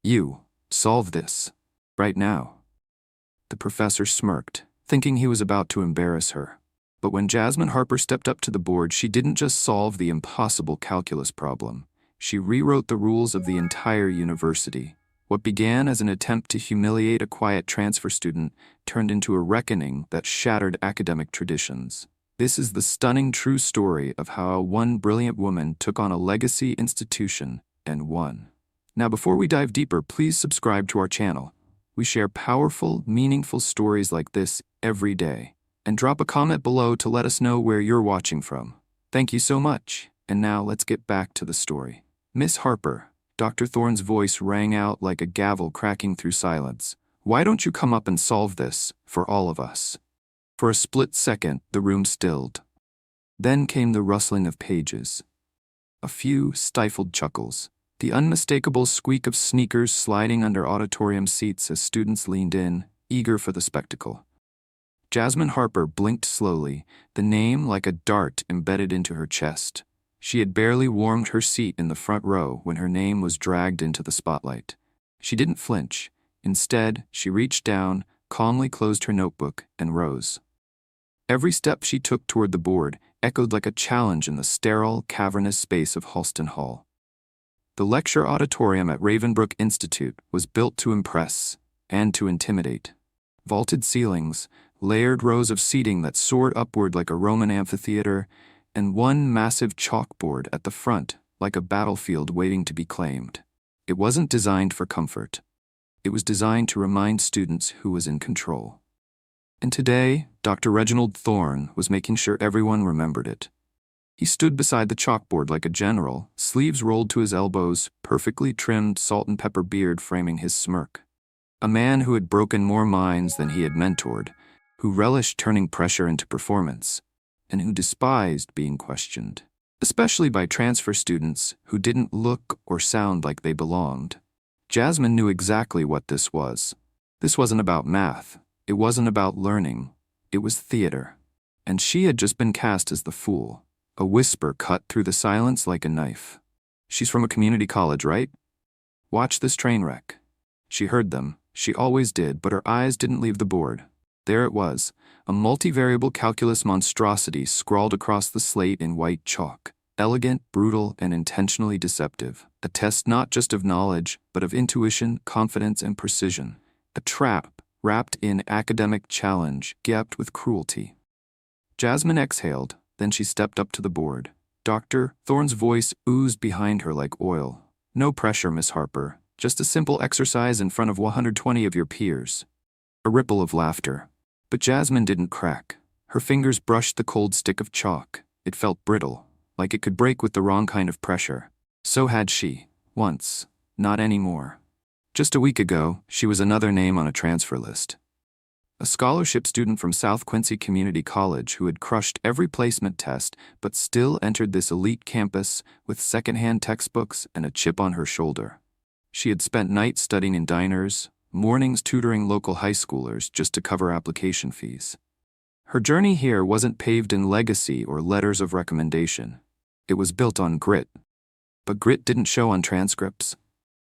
You, solve this. Right now. The professor smirked, thinking he was about to embarrass her. But when Jasmine Harper stepped up to the board, she didn't just solve the impossible calculus problem. She rewrote the rules of the entire university. What began as an attempt to humiliate a quiet transfer student turned into a reckoning that shattered academic traditions. This is the stunning true story of how one brilliant woman took on a legacy institution and won. Now, before we dive deeper, please subscribe to our channel. We share powerful, meaningful stories like this every day. And drop a comment below to let us know where you're watching from. Thank you so much. And now let's get back to the story. Miss Harper, Dr. Thorne's voice rang out like a gavel cracking through silence. Why don't you come up and solve this for all of us? For a split second, the room stilled. Then came the rustling of pages. A few stifled chuckles. The unmistakable squeak of sneakers sliding under auditorium seats as students leaned in, eager for the spectacle. Jasmine Harper blinked slowly, the name like a dart embedded into her chest. She had barely warmed her seat in the front row when her name was dragged into the spotlight. She didn't flinch. Instead, she reached down, calmly closed her notebook, and rose. Every step she took toward the board echoed like a challenge in the sterile, cavernous space of Halston Hall. The lecture auditorium at Ravenbrook Institute was built to impress and to intimidate. Vaulted ceilings, layered rows of seating that soared upward like a Roman amphitheater, and one massive chalkboard at the front like a battlefield waiting to be claimed. It wasn't designed for comfort. It was designed to remind students who was in control. And today, Dr. Reginald Thorne was making sure everyone remembered it. He stood beside the chalkboard like a general, sleeves rolled to his elbows, perfectly trimmed salt and pepper beard framing his smirk. A man who had broken more minds than he had mentored, who relished turning pressure into performance, and who despised being questioned, especially by transfer students who didn't look or sound like they belonged. Jasmine knew exactly what this was. This wasn't about math. It wasn't about learning. It was theater. And she had just been cast as the fool. A whisper cut through the silence like a knife. She's from a community college, right? Watch this train wreck. She heard them. She always did, but her eyes didn't leave the board. There it was, a multivariable calculus monstrosity scrawled across the slate in white chalk. Elegant, brutal, and intentionally deceptive. A test not just of knowledge, but of intuition, confidence, and precision. A trap wrapped in academic challenge, gapped with cruelty. Jasmine exhaled, then she stepped up to the board. Dr. Thorne's voice oozed behind her like oil. No pressure, Miss Harper. Just a simple exercise in front of 120 of your peers. A ripple of laughter. But Jasmine didn't crack. Her fingers brushed the cold stick of chalk. It felt brittle, like it could break with the wrong kind of pressure. So had she, once, not anymore. Just a week ago, she was another name on a transfer list. A scholarship student from South Quincy Community College who had crushed every placement test but still entered this elite campus with secondhand textbooks and a chip on her shoulder. She had spent nights studying in diners, mornings tutoring local high schoolers just to cover application fees. Her journey here wasn't paved in legacy or letters of recommendation. It was built on grit. But grit didn't show on transcripts.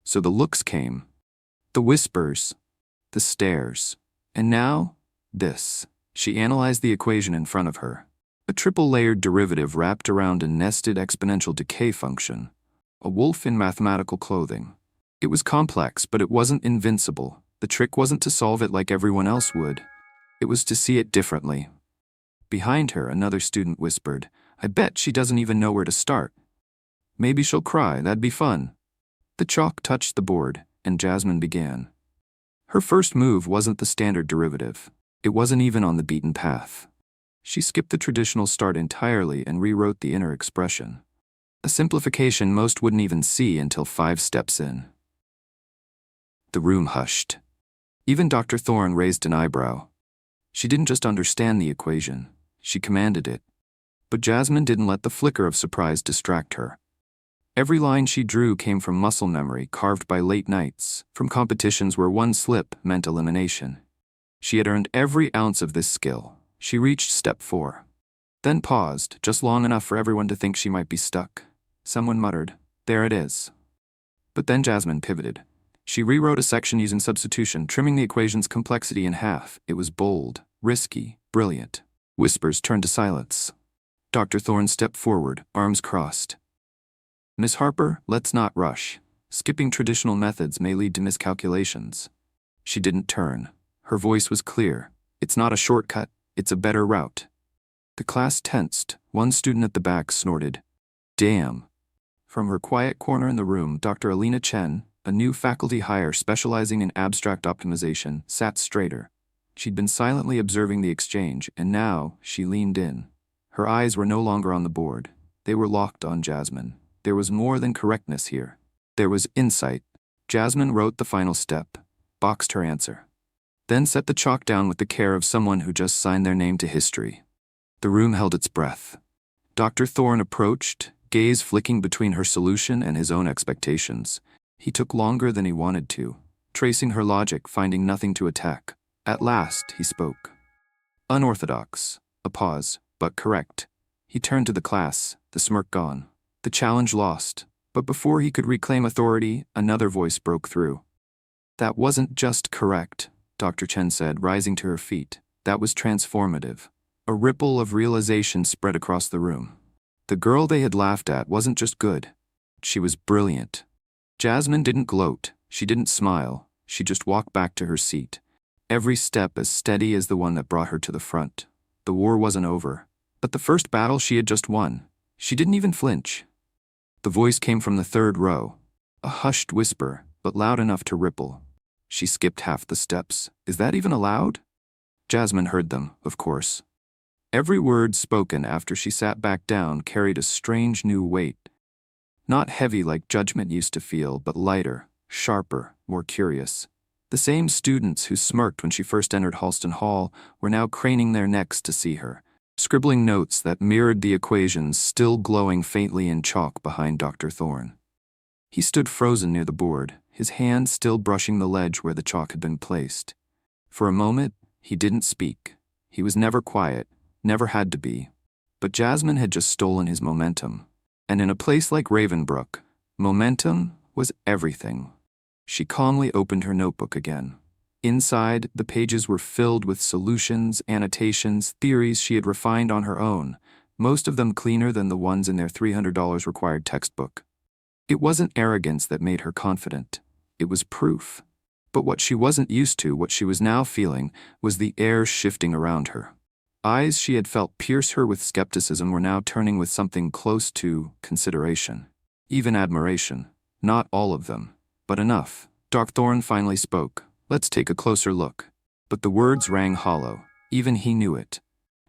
So the looks came. The whispers. The stares. And now, this. She analyzed the equation in front of her. A triple-layered derivative wrapped around a nested exponential decay function. A wolf in mathematical clothing. It was complex, but it wasn't invincible. The trick wasn't to solve it like everyone else would. It was to see it differently. Behind her, another student whispered, "I bet she doesn't even know where to start. Maybe she'll cry, that'd be fun." The chalk touched the board, and Jasmine began. Her first move wasn't the standard derivative. It wasn't even on the beaten path. She skipped the traditional start entirely and rewrote the inner expression. A simplification most wouldn't even see until 5 steps in. The room hushed. Even Dr. Thorne raised an eyebrow. She didn't just understand the equation, she commanded it. But Jasmine didn't let the flicker of surprise distract her. Every line she drew came from muscle memory carved by late nights, from competitions where one slip meant elimination. She had earned every ounce of this skill. She reached step 4. Then paused, just long enough for everyone to think she might be stuck. Someone muttered, "There it is." But then Jasmine pivoted. She rewrote a section using substitution, trimming the equation's complexity in half. It was bold, risky, brilliant. Whispers turned to silence. Dr. Thorne stepped forward, arms crossed. "Miss Harper, let's not rush. Skipping traditional methods may lead to miscalculations." She didn't turn. Her voice was clear. "It's not a shortcut, it's a better route." The class tensed. One student at the back snorted, "Damn." From her quiet corner in the room, Dr. Alina Chen, a new faculty hire specializing in abstract optimization, sat straighter. She'd been silently observing the exchange, and now she leaned in. Her eyes were no longer on the board. They were locked on Jasmine. There was more than correctness here. There was insight. Jasmine wrote the final step, boxed her answer, then set the chalk down with the care of someone who just signed their name to history. The room held its breath. Dr. Thorne approached, gaze flicking between her solution and his own expectations. He took longer than he wanted to, tracing her logic, finding nothing to attack. At last, he spoke. "Unorthodox." A pause, but correct. He turned to the class, the smirk gone. The challenge lost. But before he could reclaim authority, another voice broke through. "That wasn't just correct," Dr. Chen said, rising to her feet. "That was transformative." A ripple of realization spread across the room. The girl they had laughed at wasn't just good. She was brilliant. Jasmine didn't gloat. She didn't smile. She just walked back to her seat, every step as steady as the one that brought her to the front. The war wasn't over, but the first battle she had just won. She didn't even flinch. The voice came from the third row, a hushed whisper, but loud enough to ripple. She skipped half the steps. Is that even allowed? Jasmine heard them, of course. Every word spoken after she sat back down carried a strange new weight. Not heavy like judgment used to feel, but lighter, sharper, more curious. The same students who smirked when she first entered Halston Hall were now craning their necks to see her, scribbling notes that mirrored the equations still glowing faintly in chalk behind Dr. Thorne. He stood frozen near the board, his hand still brushing the ledge where the chalk had been placed. For a moment, he didn't speak. He was never quiet, never had to be. But Jasmine had just stolen his momentum. And in a place like Ravenbrook, momentum was everything. She calmly opened her notebook again. Inside, the pages were filled with solutions, annotations, theories she had refined on her own, most of them cleaner than the ones in their $300 required textbook. It wasn't arrogance that made her confident. It was proof. But what she wasn't used to, what she was now feeling, was the air shifting around her. Eyes she had felt pierce her with skepticism were now turning with something close to consideration, even admiration. Not all of them, but enough. Dr. Thorne finally spoke. "Let's take a closer look." But the words rang hollow. Even he knew it.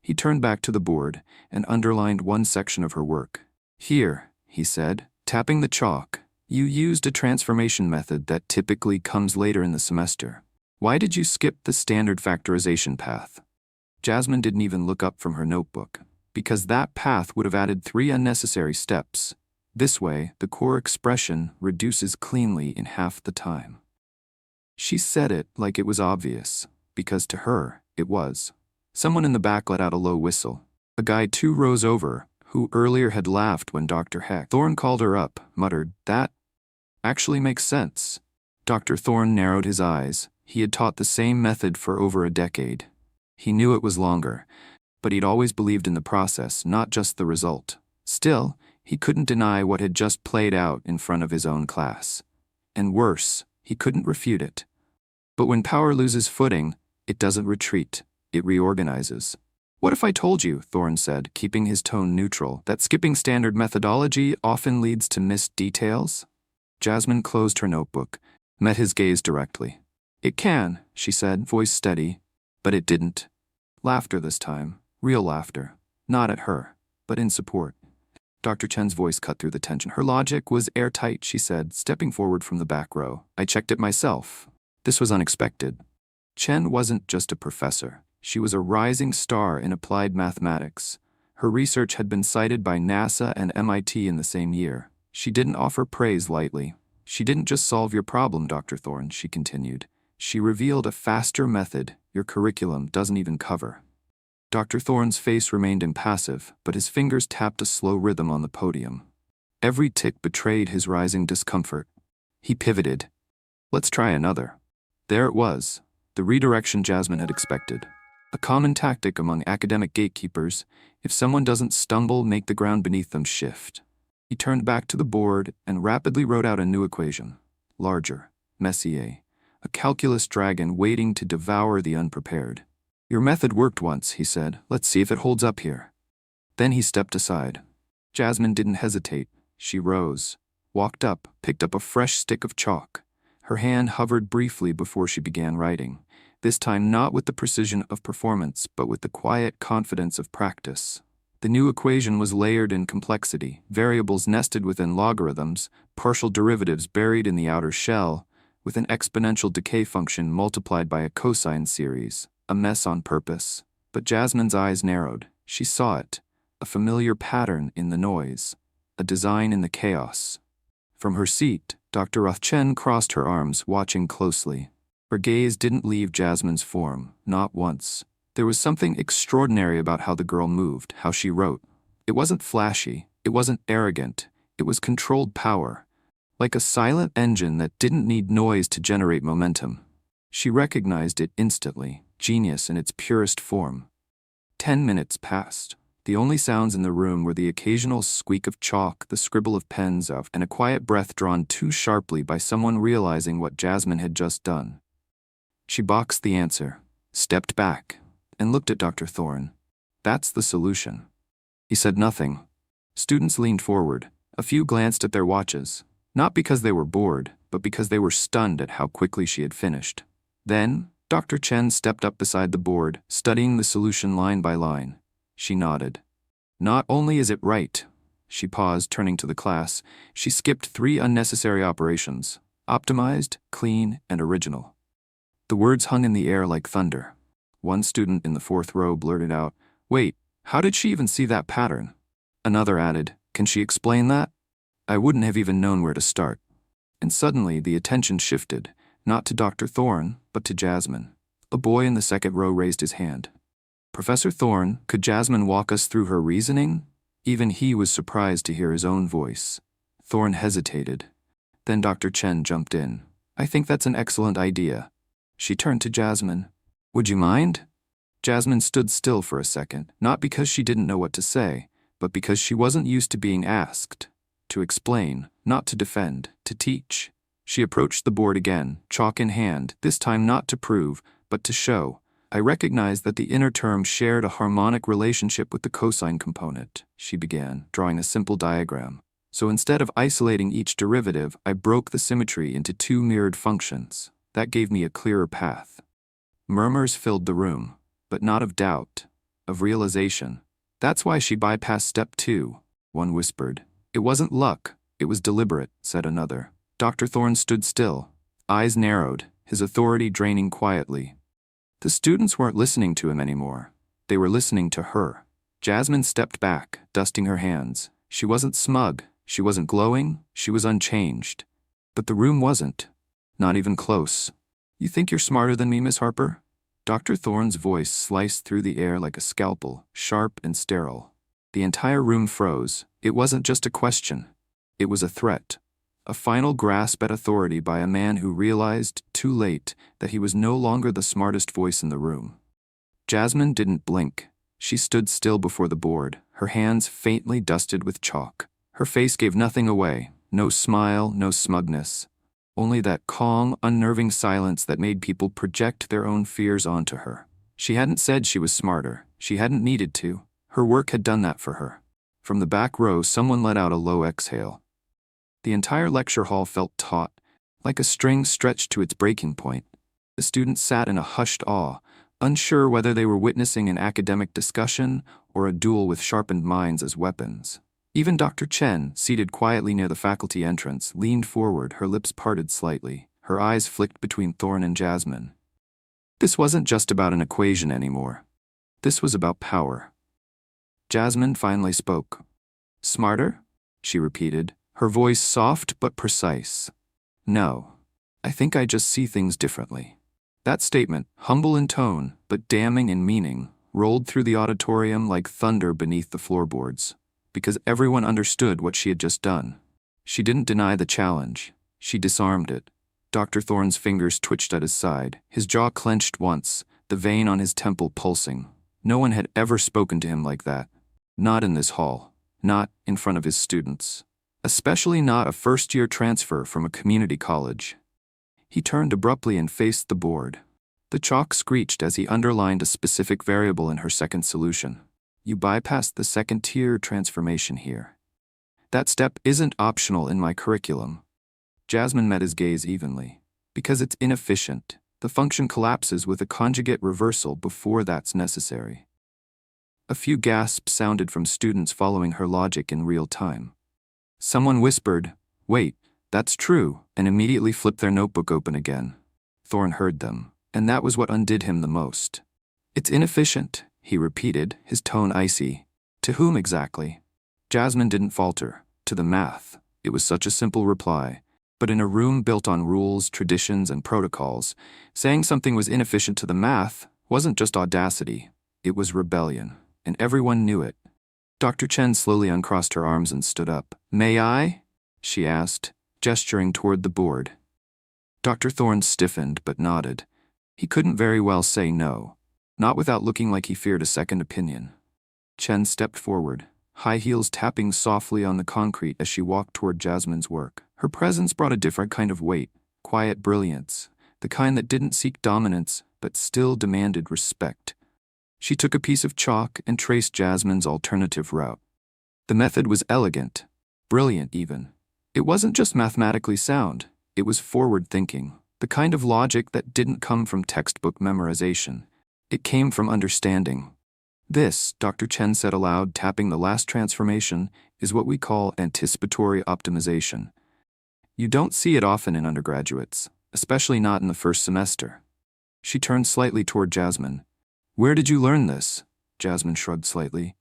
He turned back to the board and underlined one section of her work. "Here," he said, tapping the chalk, "you used a transformation method that typically comes later in the semester. Why did you skip the standard factorization path?" Jasmine didn't even look up from her notebook, because that path would have added 3 unnecessary steps. This way, the core expression reduces cleanly in half the time. She said it like it was obvious, because to her, it was. Someone in the back let out a low whistle. A guy 2 rows over, who earlier had laughed when Dr. Thorne called her up, muttered, "That actually makes sense." Dr. Thorne narrowed his eyes. He had taught the same method for over a decade. He knew it was longer, but he'd always believed in the process, not just the result. Still, he couldn't deny what had just played out in front of his own class. And worse, he couldn't refute it. But when power loses footing, it doesn't retreat, it reorganizes. "What if I told you," Thorne said, keeping his tone neutral, "that skipping standard methodology often leads to missed details?" Jasmine closed her notebook, met his gaze directly. "It can," she said, voice steady. But it didn't. Laughter this time. Real laughter. Not at her, but in support. Dr. Chen's voice cut through the tension. "Her logic was airtight," she said, stepping forward from the back row. "I checked it myself." This was unexpected. Chen wasn't just a professor. She was a rising star in applied mathematics. Her research had been cited by NASA and MIT in the same year. She didn't offer praise lightly. "She didn't just solve your problem, Dr. Thorne," she continued. "She revealed a faster method your curriculum doesn't even cover." Dr. Thorne's face remained impassive, but his fingers tapped a slow rhythm on the podium. Every tick betrayed his rising discomfort. He pivoted. Let's try another. There it was, the redirection Jasmine had expected. A common tactic among academic gatekeepers: if someone doesn't stumble, make the ground beneath them shift. He turned back to the board and rapidly wrote out a new equation. Larger, Messier, a calculus dragon waiting to devour the unprepared. Your method worked once, he said. Let's see if it holds up here. Then he stepped aside. Jasmine didn't hesitate. She rose, walked up, picked up a fresh stick of chalk. Her hand hovered briefly before she began writing, this time not with the precision of performance, but with the quiet confidence of practice. The new equation was layered in complexity, variables nested within logarithms, partial derivatives buried in the outer shell, with an exponential decay function multiplied by a cosine series, a mess on purpose. But Jasmine's eyes narrowed. She saw it, a familiar pattern in the noise, a design in the chaos. From her seat, Dr. Rothchen crossed her arms, watching closely. Her gaze didn't leave Jasmine's form, not once. There was something extraordinary about how the girl moved, how she wrote. It wasn't flashy, it wasn't arrogant, it was controlled power, like a silent engine that didn't need noise to generate momentum. She recognized it instantly, genius in its purest form. 10 minutes passed. The only sounds in the room were the occasional squeak of chalk, the scribble of pens, and a quiet breath drawn too sharply by someone realizing what Jasmine had just done. She boxed the answer, stepped back, and looked at Dr. Thorne. That's the solution. He said nothing. Students leaned forward. A few glanced at their watches, not because they were bored, but because they were stunned at how quickly she had finished. Then, Dr. Chen stepped up beside the board, studying the solution line by line. She nodded. Not only is it right, she paused, turning to the class. She skipped 3 unnecessary operations: optimized, clean, and original. The words hung in the air like thunder. One student in the 4th row blurted out, "Wait, how did she even see that pattern?" Another added, "Can she explain that?" I wouldn't have even known where to start. And suddenly the attention shifted, not to Dr. Thorne, but to Jasmine. A boy in the 2nd row raised his hand. "Professor Thorne, could Jasmine walk us through her reasoning?" Even he was surprised to hear his own voice. Thorne hesitated. Then Dr. Chen jumped in. "I think that's an excellent idea." She turned to Jasmine. "Would you mind?" Jasmine stood still for a second, not because she didn't know what to say, but because she wasn't used to being asked. To explain, not to defend, to teach. She approached the board again, chalk in hand, this time not to prove, but to show. "I recognize that the inner term shared a harmonic relationship with the cosine component," she began, drawing a simple diagram. "So instead of isolating each derivative, I broke the symmetry into 2 mirrored functions. That gave me a clearer path." Murmurs filled the room, but not of doubt, of realization. "That's why she bypassed step 2, one whispered. "It wasn't luck, it was deliberate," said another. Dr. Thorne stood still, eyes narrowed, his authority draining quietly. The students weren't listening to him anymore. They were listening to her. Jasmine stepped back, dusting her hands. She wasn't smug, she wasn't glowing, she was unchanged. But the room wasn't. Not even close. "You think you're smarter than me, Miss Harper?" Dr. Thorne's voice sliced through the air like a scalpel, sharp and sterile. The entire room froze. It wasn't just a question. It was a threat. A final grasp at authority by a man who realized, too late, that he was no longer the smartest voice in the room. Jasmine didn't blink. She stood still before the board, her hands faintly dusted with chalk. Her face gave nothing away, no smile, no smugness. Only that calm, unnerving silence that made people project their own fears onto her. She hadn't said she was smarter. She hadn't needed to. Her work had done that for her. From the back row, someone let out a low exhale. The entire lecture hall felt taut, like a string stretched to its breaking point. The students sat in a hushed awe, unsure whether they were witnessing an academic discussion or a duel with sharpened minds as weapons. Even Dr. Chen, seated quietly near the faculty entrance, leaned forward, her lips parted slightly, her eyes flicked between Thorne and Jasmine. This wasn't just about an equation anymore. This was about power. Jasmine finally spoke. "Smarter?" she repeated, her voice soft but precise. "No, I think I just see things differently." That statement, humble in tone but damning in meaning, rolled through the auditorium like thunder beneath the floorboards, because everyone understood what she had just done. She didn't deny the challenge. She disarmed it. Dr. Thorne's fingers twitched at his side, his jaw clenched once, the vein on his temple pulsing. No one had ever spoken to him like that. Not in this hall. Not in front of his students. Especially not a first-year transfer from a community college. He turned abruptly and faced the board. The chalk screeched as he underlined a specific variable in her second solution. You bypassed the second-tier transformation here. That step isn't optional in my curriculum. Jasmine met his gaze evenly. Because it's inefficient, the function collapses with a conjugate reversal before that's necessary. A few gasps sounded from students following her logic in real time. Someone whispered, "Wait, that's true," and immediately flipped their notebook open again. Thorne heard them, and that was what undid him the most. "It's inefficient," he repeated, his tone icy. To whom exactly? Jasmine didn't falter. To the math. It was such a simple reply. But in a room built on rules, traditions, and protocols, saying something was inefficient to the math wasn't just audacity, it was rebellion, and everyone knew it. Dr. Chen slowly uncrossed her arms and stood up. "May I?" she asked, gesturing toward the board. Dr. Thorne stiffened but nodded. He couldn't very well say no, not without looking like he feared a second opinion. Chen stepped forward, high heels tapping softly on the concrete as she walked toward Jasmine's work. Her presence brought a different kind of weight, quiet brilliance, the kind that didn't seek dominance but still demanded respect. She took a piece of chalk and traced Jasmine's alternative route. The method was elegant, brilliant even. It wasn't just mathematically sound, it was forward-thinking, the kind of logic that didn't come from textbook memorization. It came from understanding. This, Dr. Chen said aloud, tapping the last transformation, is what we call anticipatory optimization. You don't see it often in undergraduates, especially not in the first semester. She turned slightly toward Jasmine. "Where did you learn this?" Jasmine shrugged slightly.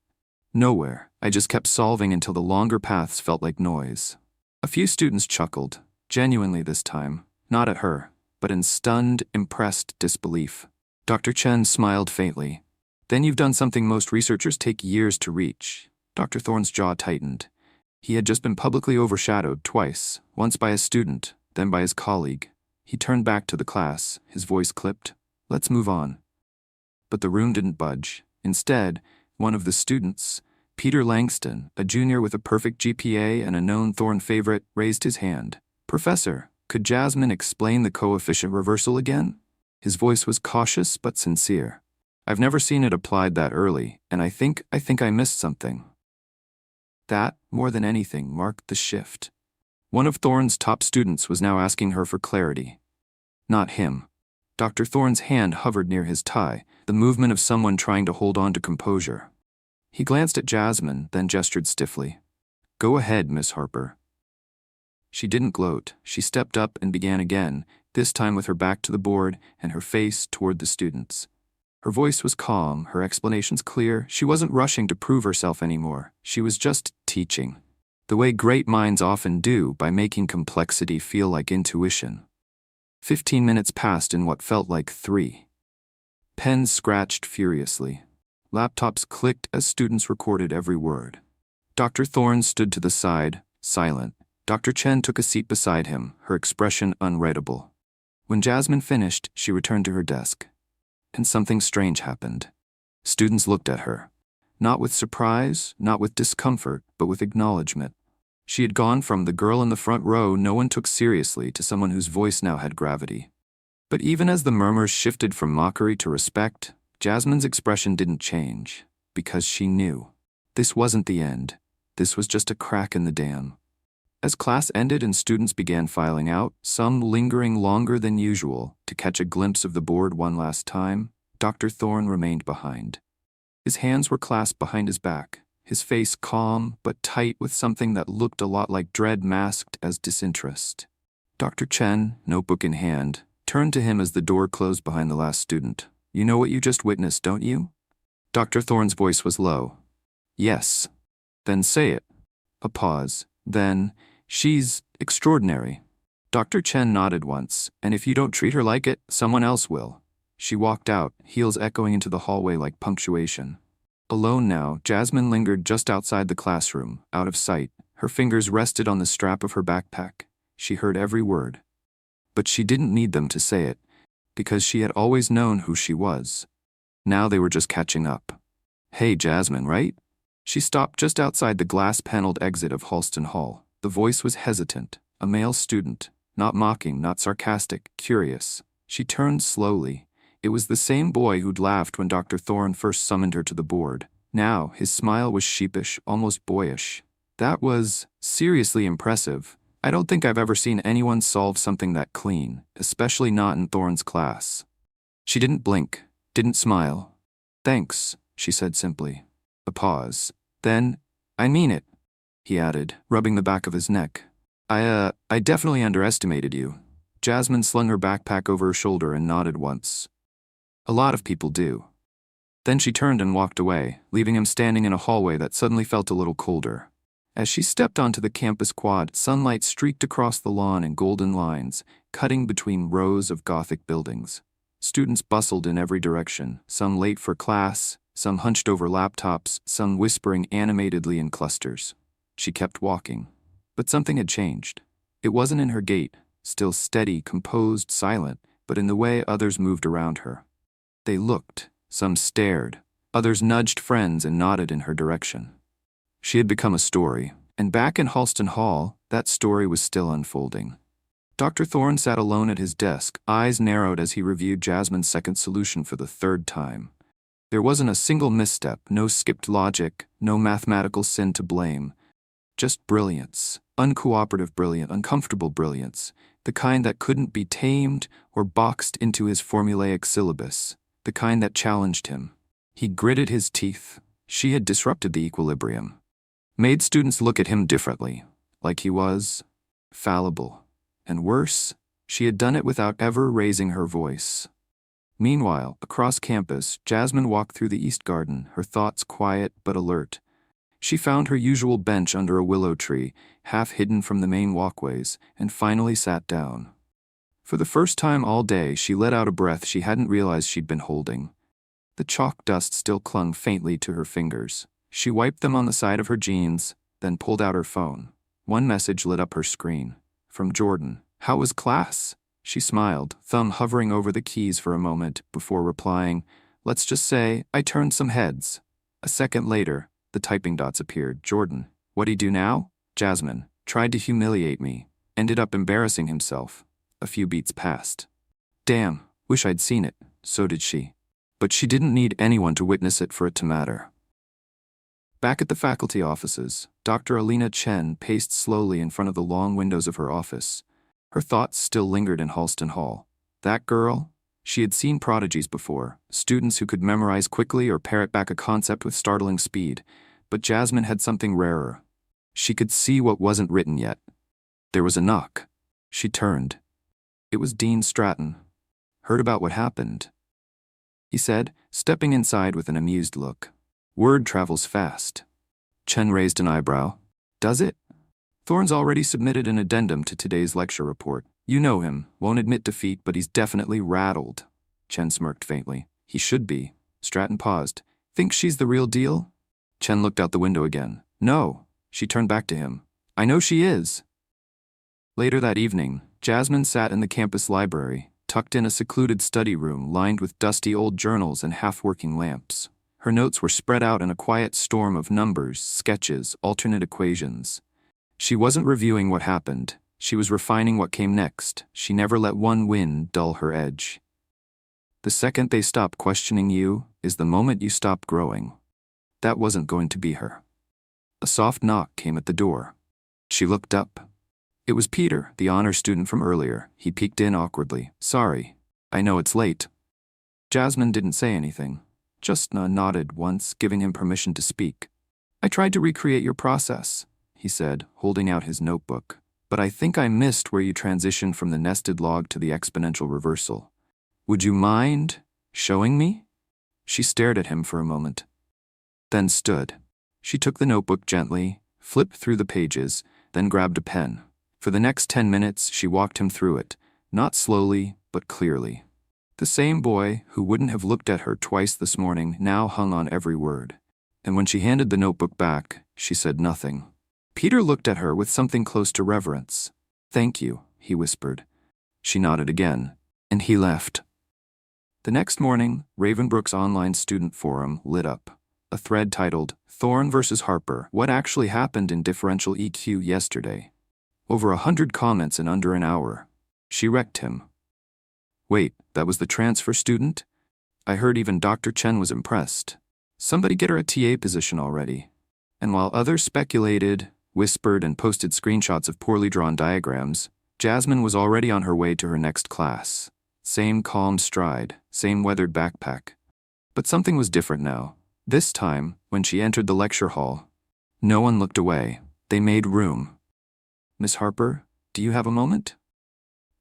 "Nowhere. I just kept solving until the longer paths felt like noise." A few students chuckled, genuinely this time, not at her, but in stunned, impressed disbelief. Dr. Chen smiled faintly. "Then you've done something most researchers take years to reach." Dr. Thorne's jaw tightened. He had just been publicly overshadowed twice, once by a student, then by his colleague. He turned back to the class, his voice clipped. "Let's move on." But the room didn't budge. Instead, one of the students, Peter Langston, a junior with a perfect GPA and a known Thorne favorite, raised his hand. "Professor, could Jasmine explain the coefficient reversal again?" His voice was cautious but sincere. "I've never seen it applied that early, and I think I missed something." That, more than anything, marked the shift. One of Thorne's top students was now asking her for clarity. Not him. Dr. Thorne's hand hovered near his tie, the movement of someone trying to hold on to composure. He glanced at Jasmine, then gestured stiffly. "Go ahead, Miss Harper." She didn't gloat. She stepped up and began again, this time with her back to the board and her face toward the students. Her voice was calm, her explanations clear. She wasn't rushing to prove herself anymore. She was just teaching. The way great minds often do, by making complexity feel like intuition. 15 minutes passed in what felt like 3. Pens scratched furiously. Laptops clicked as students recorded every word. Dr. Thorne stood to the side, silent. Dr. Chen took a seat beside him, her expression unreadable. When Jasmine finished, she returned to her desk. And something strange happened. Students looked at her. Not with surprise, not with discomfort, but with acknowledgement. She had gone from the girl in the front row no one took seriously to someone whose voice now had gravity. But even as the murmurs shifted from mockery to respect, Jasmine's expression didn't change, because she knew. This wasn't the end. This was just a crack in the dam. As class ended and students began filing out, some lingering longer than usual to catch a glimpse of the board one last time, Dr. Thorne remained behind. His hands were clasped behind his back, his face calm but tight with something that looked a lot like dread masked as disinterest. Dr. Chen, notebook in hand, turned to him as the door closed behind the last student. "You know what you just witnessed, don't you?" Dr. Thorne's voice was low. "Yes." "Then say it." A pause. Then, "She's extraordinary." Dr. Chen nodded once, "And if you don't treat her like it, someone else will." She walked out, heels echoing into the hallway like punctuation. Alone now, Jasmine lingered just outside the classroom, out of sight. Her fingers rested on the strap of her backpack. She heard every word. But she didn't need them to say it, because she had always known who she was. Now they were just catching up. "Hey, Jasmine, right?" She stopped just outside the glass-paneled exit of Halston Hall. The voice was hesitant, a male student, not mocking, not sarcastic, curious. She turned slowly. It was the same boy who'd laughed when Dr. Thorne first summoned her to the board. Now, his smile was sheepish, almost boyish. That was seriously impressive. I don't think I've ever seen anyone solve something that clean, especially not in Thorne's class. She didn't blink, didn't smile. "Thanks," she said simply. A pause. Then, "I mean it," he added, rubbing the back of his neck. I definitely underestimated you." Jasmine slung her backpack over her shoulder and nodded once. "A lot of people do." Then she turned and walked away, leaving him standing in a hallway that suddenly felt a little colder. As she stepped onto the campus quad, sunlight streaked across the lawn in golden lines, cutting between rows of Gothic buildings. Students bustled in every direction, some late for class, some hunched over laptops, some whispering animatedly in clusters. She kept walking. But something had changed. It wasn't in her gait, still steady, composed, silent, but in the way others moved around her. They looked, some stared, others nudged friends and nodded in her direction. She had become a story, and back in Halston Hall, that story was still unfolding. Dr. Thorne sat alone at his desk, eyes narrowed as he reviewed Jasmine's second solution for the third time. There wasn't a single misstep, no skipped logic, no mathematical sin to blame. Just brilliance, uncooperative brilliance, uncomfortable brilliance, the kind that couldn't be tamed or boxed into his formulaic syllabus, the kind that challenged him. He gritted his teeth. She had disrupted the equilibrium. Made students look at him differently, like he was fallible. And worse, she had done it without ever raising her voice. Meanwhile, across campus, Jasmine walked through the East Garden, her thoughts quiet but alert. She found her usual bench under a willow tree, half hidden from the main walkways, and finally sat down. For the first time all day, she let out a breath she hadn't realized she'd been holding. The chalk dust still clung faintly to her fingers. She wiped them on the side of her jeans, then pulled out her phone. One message lit up her screen. From Jordan. "How was class?" She smiled, thumb hovering over the keys for a moment, before replying, "Let's just say I turned some heads." A second later, the typing dots appeared. "Jordan. What'd he do now?" "Jasmine. Tried to humiliate me. Ended up embarrassing himself." A few beats passed. "Damn, wish I'd seen it." So did she. But she didn't need anyone to witness it for it to matter. Back at the faculty offices, Dr. Alina Chen paced slowly in front of the long windows of her office. Her thoughts still lingered in Halston Hall. That girl? She had seen prodigies before, students who could memorize quickly or parrot back a concept with startling speed. But Jasmine had something rarer. She could see what wasn't written yet. There was a knock. She turned. It was Dean Stratton. "Heard about what happened?" he said, stepping inside with an amused look. "Word travels fast." Chen raised an eyebrow. "Does it?" "Thorne's already submitted an addendum to today's lecture report. You know him, won't admit defeat, but he's definitely rattled." Chen smirked faintly. "He should be." Stratton paused. "Think she's the real deal?" Chen looked out the window again. "No." She turned back to him. "I know she is." Later that evening, Jasmine sat in the campus library, tucked in a secluded study room lined with dusty old journals and half-working lamps. Her notes were spread out in a quiet storm of numbers, sketches, alternate equations. She wasn't reviewing what happened. She was refining what came next. She never let one win dull her edge. The second they stop questioning you is the moment you stop growing. That wasn't going to be her. A soft knock came at the door. She looked up. It was Peter, the honor student from earlier. He peeked in awkwardly. "Sorry. I know it's late." Jasmine didn't say anything. Just nodded once, giving him permission to speak. "I tried to recreate your process," he said, holding out his notebook. "But I think I missed where you transitioned from the nested log to the exponential reversal. Would you mind showing me?" She stared at him for a moment, then stood. She took the notebook gently, flipped through the pages, then grabbed a pen. For the next 10 minutes, she walked him through it, not slowly, but clearly. The same boy who wouldn't have looked at her twice this morning now hung on every word. And when she handed the notebook back, she said nothing. Peter looked at her with something close to reverence. "Thank you," he whispered. She nodded again, and he left. The next morning, Ravenbrook's online student forum lit up. A thread titled, Thorne vs. Harper, What Actually Happened in Differential EQ Yesterday. Over 100 comments in under an hour. She wrecked him. Wait, that was the transfer student? I heard even Dr. Chen was impressed. Somebody get her a TA position already. And while others speculated, whispered, and posted screenshots of poorly drawn diagrams, Jasmine was already on her way to her next class. Same calm stride, same weathered backpack. But something was different now. This time, when she entered the lecture hall, no one looked away. They made room. Miss Harper, do you have a moment?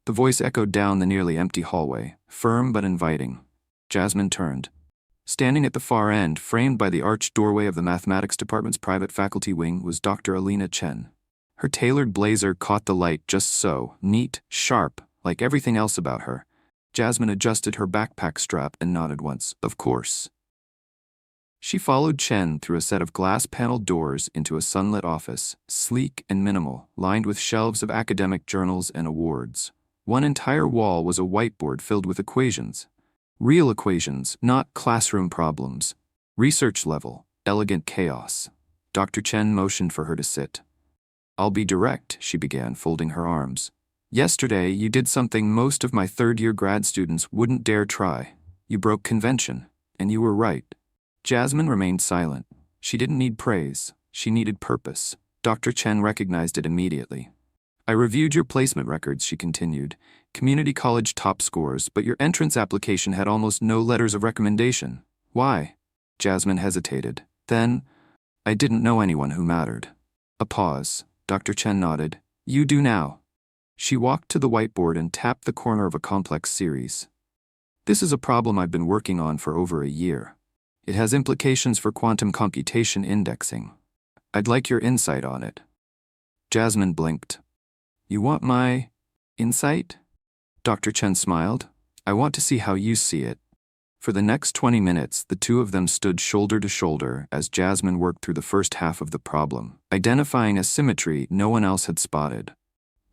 The voice echoed down the nearly empty hallway, firm but inviting. Jasmine turned. Standing at the far end, framed by the arched doorway of the mathematics department's private faculty wing, was Dr. Alina Chen. Her tailored blazer caught the light just so, neat, sharp, like everything else about her. Jasmine adjusted her backpack strap and nodded once. Of course. She followed Chen through a set of glass-paneled doors into a sunlit office, sleek and minimal, lined with shelves of academic journals and awards. One entire wall was a whiteboard filled with equations. Real equations, not classroom problems. Research level, elegant chaos. Dr. Chen motioned for her to sit. I'll be direct, she began, folding her arms. Yesterday, you did something most of my third-year grad students wouldn't dare try. You broke convention, and you were right. Jasmine remained silent. She didn't need praise. She needed purpose. Dr. Chen recognized it immediately. I reviewed your placement records, she continued. Community college top scores, but your entrance application had almost no letters of recommendation. Why? Jasmine hesitated. Then, I didn't know anyone who mattered. A pause. Dr. Chen nodded. You do now. She walked to the whiteboard and tapped the corner of a complex series. This is a problem I've been working on for over a year. It has implications for quantum computation indexing. I'd like your insight on it. Jasmine blinked. You want my insight? Dr. Chen smiled. I want to see how you see it. For the next 20 minutes, the two of them stood shoulder to shoulder as Jasmine worked through the first half of the problem, identifying a symmetry no one else had spotted.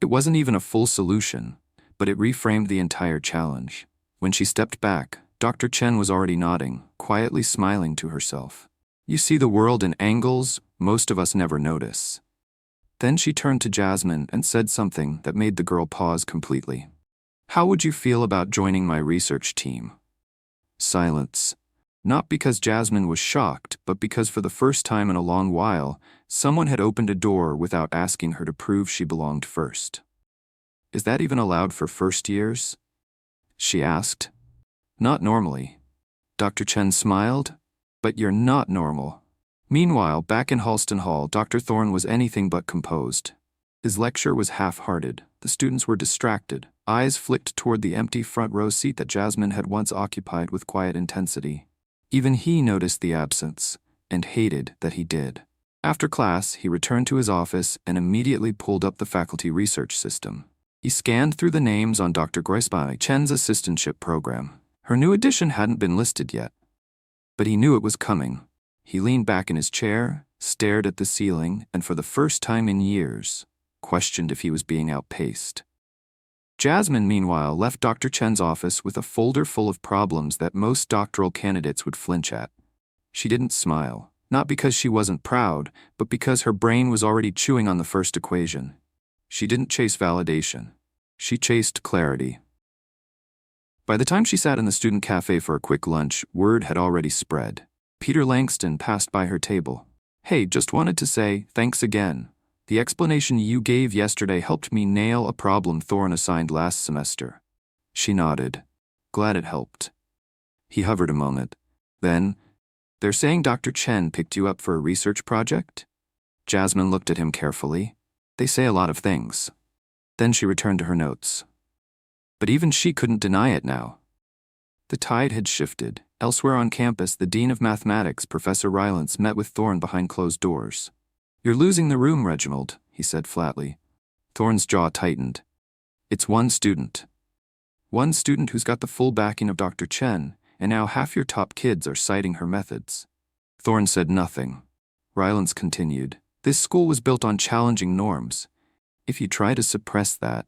It wasn't even a full solution, but it reframed the entire challenge. When she stepped back, Dr. Chen was already nodding, quietly smiling to herself. You see the world in angles most of us never notice. Then she turned to Jasmine and said something that made the girl pause completely. How would you feel about joining my research team? Silence. Not because Jasmine was shocked, but because for the first time in a long while, someone had opened a door without asking her to prove she belonged first. Is that even allowed for first years? She asked. Not normally. Dr. Chen smiled. But you're not normal. Meanwhile, back in Halston Hall, Dr. Thorne was anything but composed. His lecture was half-hearted. The students were distracted, eyes flicked toward the empty front row seat that Jasmine had once occupied with quiet intensity. Even he noticed the absence, and hated that he did. After class, he returned to his office and immediately pulled up the faculty research system. He scanned through the names on Dr. Jasmine Chen's assistantship program. Her new addition hadn't been listed yet. But he knew it was coming. He leaned back in his chair, stared at the ceiling, and for the first time in years, questioned if he was being outpaced. Jasmine, meanwhile, left Dr. Chen's office with a folder full of problems that most doctoral candidates would flinch at. She didn't smile, not because she wasn't proud, but because her brain was already chewing on the first equation. She didn't chase validation. She chased clarity. By the time she sat in the student cafe for a quick lunch, word had already spread. Peter Langston passed by her table. Hey, just wanted to say, thanks again. The explanation you gave yesterday helped me nail a problem Thorne assigned last semester. She nodded. Glad it helped. He hovered a moment. Then, they're saying Dr. Chen picked you up for a research project? Jasmine looked at him carefully. They say a lot of things. Then she returned to her notes. But even she couldn't deny it now. The tide had shifted. Elsewhere on campus, the Dean of Mathematics, Professor Rylance, met with Thorne behind closed doors. You're losing the room, Reginald, he said flatly. Thorne's jaw tightened. It's one student. One student who's got the full backing of Dr. Chen, and now half your top kids are citing her methods. Thorne said nothing. Rylance continued. This school was built on challenging norms. If you try to suppress that,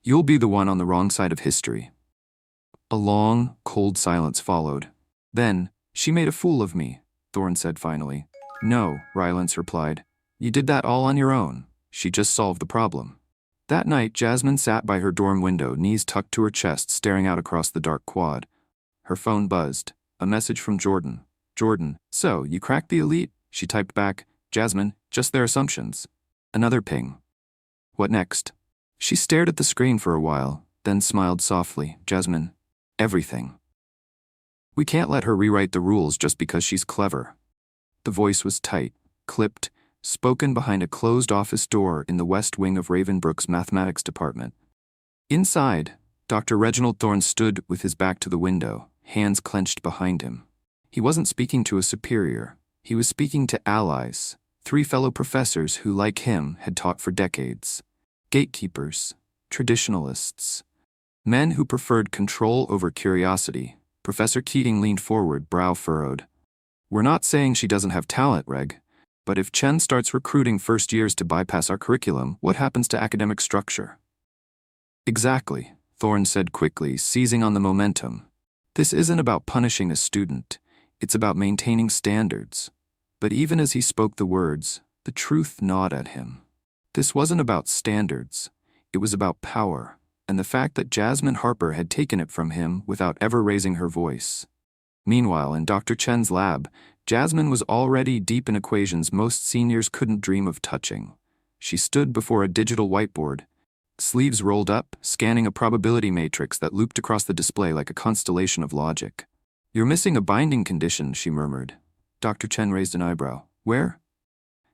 You'll be the one on the wrong side of history." A long, cold silence followed. "Then, she made a fool of me," Thorne said finally. "No," Rylance replied. "You did that all on your own. She just solved the problem." That night, Jasmine sat by her dorm window, knees tucked to her chest, staring out across the dark quad. Her phone buzzed. A message from Jordan. "Jordan, so, you cracked the elite?" She typed back, "Jasmine, just their assumptions." Another ping. "What next?" She stared at the screen for a while, then smiled softly. "Jasmine, everything. We can't let her rewrite the rules just because she's clever." The voice was tight, clipped, spoken behind a closed office door in the west wing of Ravenbrook's mathematics department. Inside, Dr. Reginald Thorne stood with his back to the window, hands clenched behind him. He wasn't speaking to a superior. He was speaking to allies, 3 fellow professors who, like him, had taught for decades. Gatekeepers, traditionalists, men who preferred control over curiosity. Professor Keating leaned forward, brow furrowed. "We're not saying she doesn't have talent, Reg. But if Chen starts recruiting first years to bypass our curriculum, what happens to academic structure?" "Exactly," Thorne said quickly, seizing on the momentum. "This isn't about punishing a student. It's about maintaining standards." But even as he spoke the words, the truth gnawed at him. This wasn't about standards. It was about power, and the fact that Jasmine Harper had taken it from him without ever raising her voice. Meanwhile, in Dr. Chen's lab, Jasmine was already deep in equations most seniors couldn't dream of touching. She stood before a digital whiteboard, sleeves rolled up, scanning a probability matrix that looped across the display like a constellation of logic. "You're missing a binding condition," she murmured. Dr. Chen raised an eyebrow. "Where?"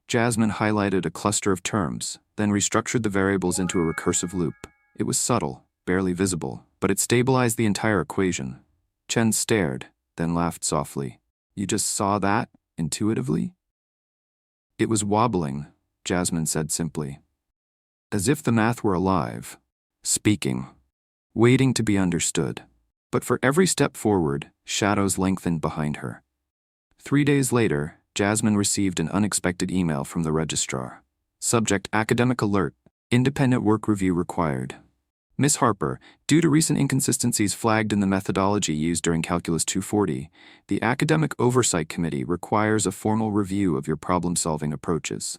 Jasmine highlighted a cluster of terms, then restructured the variables into a recursive loop. It was subtle, barely visible, but it stabilized the entire equation. Chen stared, then laughed softly. "You just saw that, intuitively?" "It was wobbling," Jasmine said simply. As if the math were alive, speaking, waiting to be understood. But for every step forward, shadows lengthened behind her. 3 days later, Jasmine received an unexpected email from the registrar. Subject: academic alert. Independent work review required. Miss Harper, due to recent inconsistencies flagged in the methodology used during Calculus 240, the Academic Oversight Committee requires a formal review of your problem-solving approaches.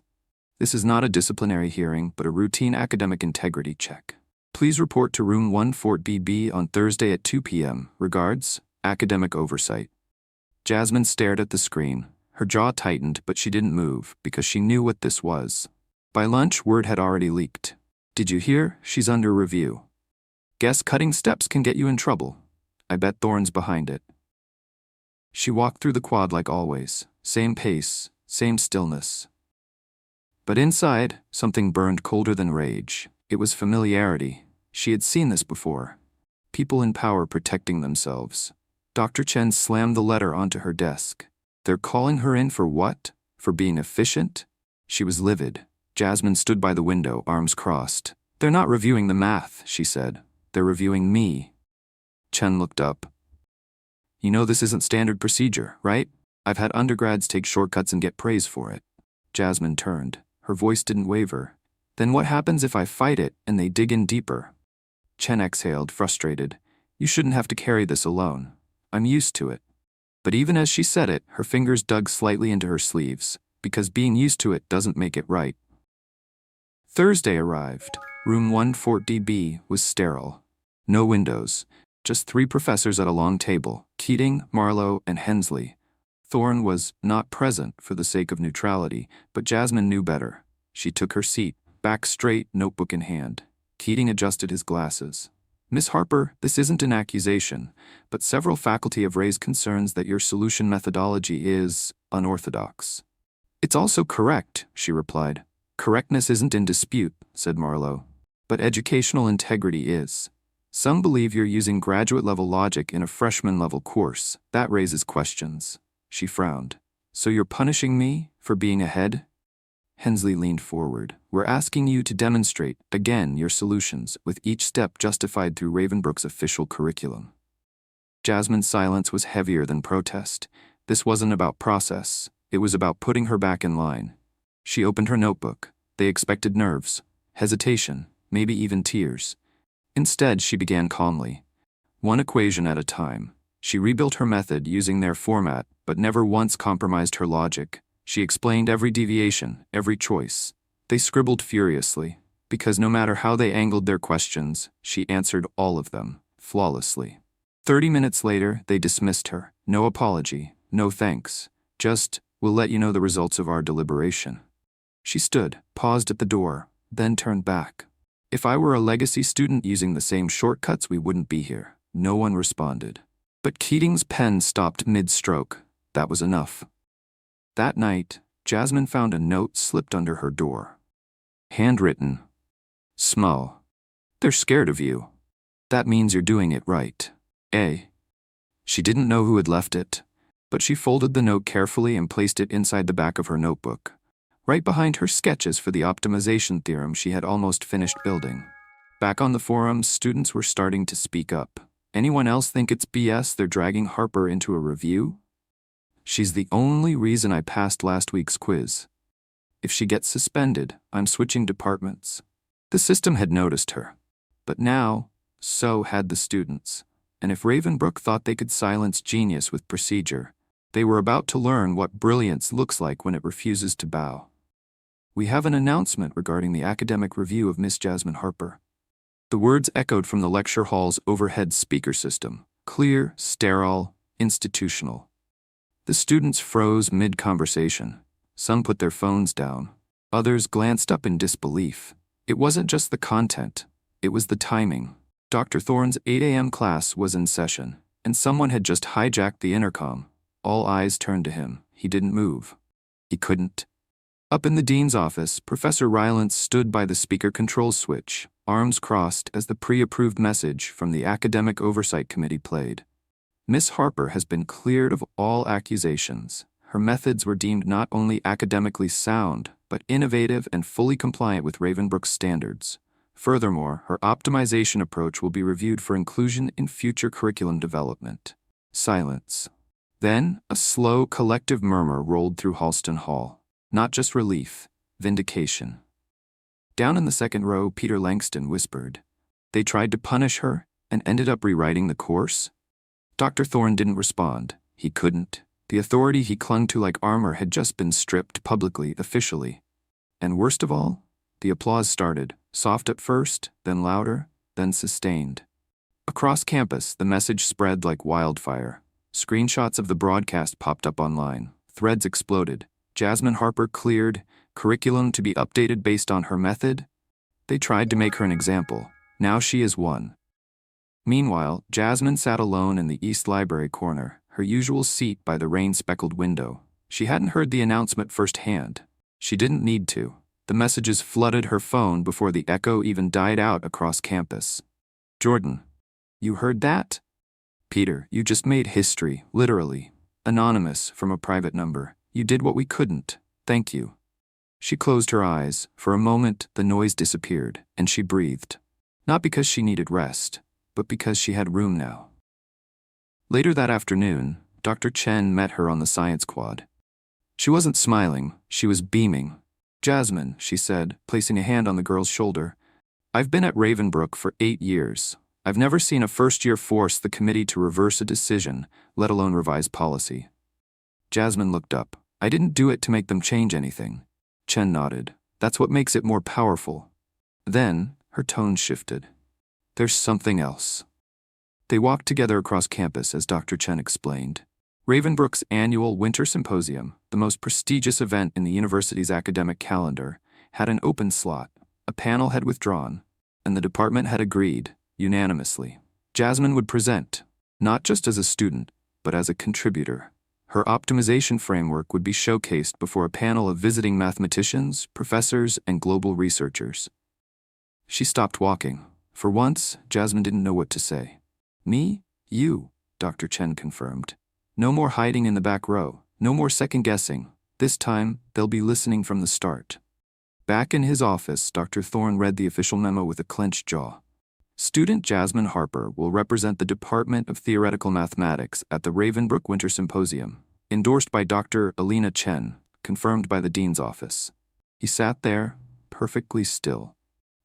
This is not a disciplinary hearing, but a routine academic integrity check. Please report to Room 1 Fort BB on Thursday at 2 p.m. Regards, Academic Oversight. Jasmine stared at the screen. Her jaw tightened, but she didn't move, because she knew what this was. By lunch, word had already leaked. "Did you hear? She's under review. Guess cutting steps can get you in trouble. I bet Thorne's behind it." She walked through the quad like always. Same pace, same stillness. But inside, something burned colder than rage. It was familiarity. She had seen this before. People in power protecting themselves. Dr. Chen slammed the letter onto her desk. They're calling her in for what? For being efficient? She was livid. Jasmine stood by the window, arms crossed. "They're not reviewing the math," she said. "They're reviewing me." Chen looked up. "You know this isn't standard procedure, right? I've had undergrads take shortcuts and get praise for it." Jasmine turned. Her voice didn't waver. "Then what happens if I fight it and they dig in deeper?" Chen exhaled, frustrated. "You shouldn't have to carry this alone. I'm used to it." But even as she said it, her fingers dug slightly into her sleeves, because being used to it doesn't make it right. Thursday arrived. Room 1 Fort DB was sterile. No windows, just 3 professors at a long table, Keating, Marlowe, and Hensley. Thorne was not present for the sake of neutrality, but Jasmine knew better. She took her seat, back straight, notebook in hand. Keating adjusted his glasses. "Miss Harper, this isn't an accusation, but several faculty have raised concerns that your solution methodology is unorthodox." "It's also correct," she replied. "Correctness isn't in dispute," said Marlowe. "But educational integrity is. Some believe you're using graduate-level logic in a freshman-level course. That raises questions." She frowned. "So you're punishing me for being ahead?" Hensley leaned forward. "We're asking you to demonstrate, again, your solutions, with each step justified through Ravenbrook's official curriculum." Jasmine's silence was heavier than protest. This wasn't about process. It was about putting her back in line. She opened her notebook. They expected nerves, hesitation, maybe even tears. Instead, she began calmly. One equation at a time. She rebuilt her method using their format, but never once compromised her logic. She explained every deviation, every choice. They scribbled furiously, because no matter how they angled their questions, she answered all of them, flawlessly. 30 minutes later, they dismissed her. No apology, no thanks. Just, we'll let you know the results of our deliberation. She stood, paused at the door, then turned back. If I were a legacy student using the same shortcuts, we wouldn't be here. No one responded. But Keating's pen stopped mid-stroke. That was enough. That night, Jasmine found a note slipped under her door. Handwritten. Small. They're scared of you. That means you're doing it right. She didn't know who had left it, but she folded the note carefully and placed it inside the back of her notebook, right behind her sketches for the optimization theorem she had almost finished building. Back on the forums, students were starting to speak up. Anyone else think it's BS they're dragging Harper into a review? She's the only reason I passed last week's quiz. If she gets suspended, I'm switching departments. The system had noticed her. But now, so had the students. And if Ravenbrook thought they could silence genius with procedure, they were about to learn what brilliance looks like when it refuses to bow. We have an announcement regarding the academic review of Miss Jasmine Harper. The words echoed from the lecture hall's overhead speaker system, clear, sterile, institutional. The students froze mid-conversation. Some put their phones down. Others glanced up in disbelief. It wasn't just the content, it was the timing. Dr. Thorne's 8 a.m. class was in session, and someone had just hijacked the intercom. All eyes turned to him. He didn't move. He couldn't. Up in the dean's office, Professor Rylance stood by the speaker control switch, arms crossed as the pre-approved message from the Academic Oversight Committee played. Miss Harper has been cleared of all accusations. Her methods were deemed not only academically sound, but innovative and fully compliant with Ravenbrook's standards. Furthermore, her optimization approach will be reviewed for inclusion in future curriculum development. Silence. Then, a slow, collective murmur rolled through Halston Hall. Not just relief, vindication. Down in the second row, Peter Langston whispered, "They tried to punish her and ended up rewriting the course?" Dr. Thorne didn't respond. He couldn't. The authority he clung to like armor had just been stripped publicly, officially. And worst of all, the applause started, soft at first, then louder, then sustained. Across campus, the message spread like wildfire. Screenshots of the broadcast popped up online. Threads exploded. Jasmine Harper cleared, curriculum to be updated based on her method. They tried to make her an example. Now she is one. Meanwhile, Jasmine sat alone in the East Library corner, her usual seat by the rain-speckled window. She hadn't heard the announcement firsthand. She didn't need to. The messages flooded her phone before the echo even died out across campus. "Jordan, you heard that?" "Peter, you just made history, literally. Anonymous, from a private number. You did what we couldn't. Thank you." She closed her eyes. For a moment, the noise disappeared, and she breathed. Not because she needed rest, but because she had room now. Later that afternoon, Dr. Chen met her on the science quad. She wasn't smiling, she was beaming. "Jasmine," she said, placing a hand on the girl's shoulder, "I've been at Ravenbrook for 8 years. I've never seen a first-year force the committee to reverse a decision, let alone revise policy." Jasmine looked up. "I didn't do it to make them change anything." Chen nodded. "That's what makes it more powerful." Then, her tone shifted. "There's something else." They walked together across campus as Dr. Chen explained. Ravenbrook's annual Winter Symposium, the most prestigious event in the university's academic calendar, had an open slot. A panel had withdrawn, and the department had agreed, unanimously. Jasmine would present, not just as a student, but as a contributor. Her optimization framework would be showcased before a panel of visiting mathematicians, professors, and global researchers. She stopped walking. For once, Jasmine didn't know what to say. "Me? You," Dr. Chen confirmed. "No more hiding in the back row. No more second-guessing. This time, they'll be listening from the start." Back in his office, Dr. Thorne read the official memo with a clenched jaw. Student Jasmine Harper will represent the Department of Theoretical Mathematics at the Ravenbrook Winter Symposium, endorsed by Dr. Alina Chen, confirmed by the dean's office. He sat there, perfectly still.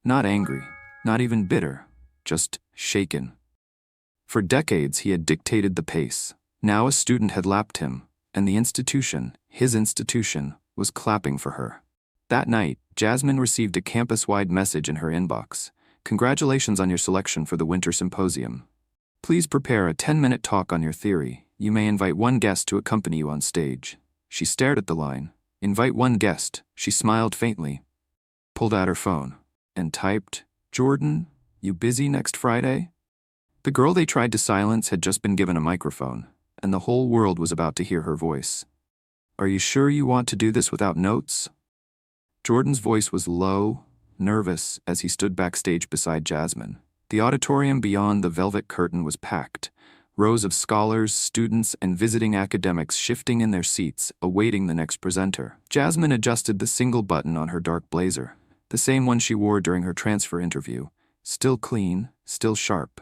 Not angry, not even bitter, just shaken. For decades he had dictated the pace. Now a student had lapped him, and the institution, his institution, was clapping for her. That night, Jasmine received a campus-wide message in her inbox. "Congratulations on your selection for the winter symposium. Please prepare a 10-minute talk on your theory. You may invite one guest to accompany you on stage." She stared at the line. "Invite one guest." She smiled faintly, pulled out her phone, and typed, "Jordan, you busy next Friday?" The girl they tried to silence had just been given a microphone, and the whole world was about to hear her voice. "Are you sure you want to do this without notes?" Jordan's voice was low, nervous, as he stood backstage beside Jasmine. The auditorium beyond the velvet curtain was packed, rows of scholars, students, and visiting academics shifting in their seats, awaiting the next presenter. Jasmine adjusted the single button on her dark blazer, the same one she wore during her transfer interview, still clean, still sharp.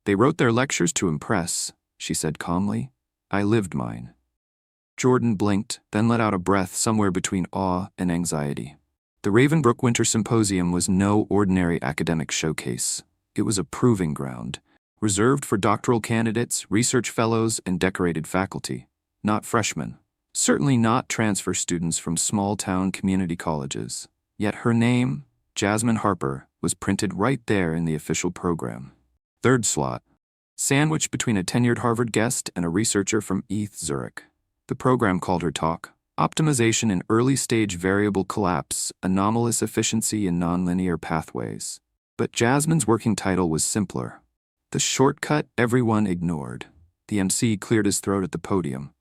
"They wrote their lectures to impress," she said calmly. "I lived mine." Jordan blinked, then let out a breath somewhere between awe and anxiety. The Ravenbrook Winter Symposium was no ordinary academic showcase. It was a proving ground, reserved for doctoral candidates, research fellows, and decorated faculty, not freshmen. Certainly not transfer students from small-town community colleges. Yet her name, Jasmine Harper, was printed right there in the official program. Third slot, sandwiched between a tenured Harvard guest and a researcher from ETH Zurich. The program called her talk, "Optimization in Early-Stage Variable Collapse, Anomalous Efficiency in Nonlinear Pathways." But Jasmine's working title was simpler. The shortcut everyone ignored. The MC cleared his throat at the podium.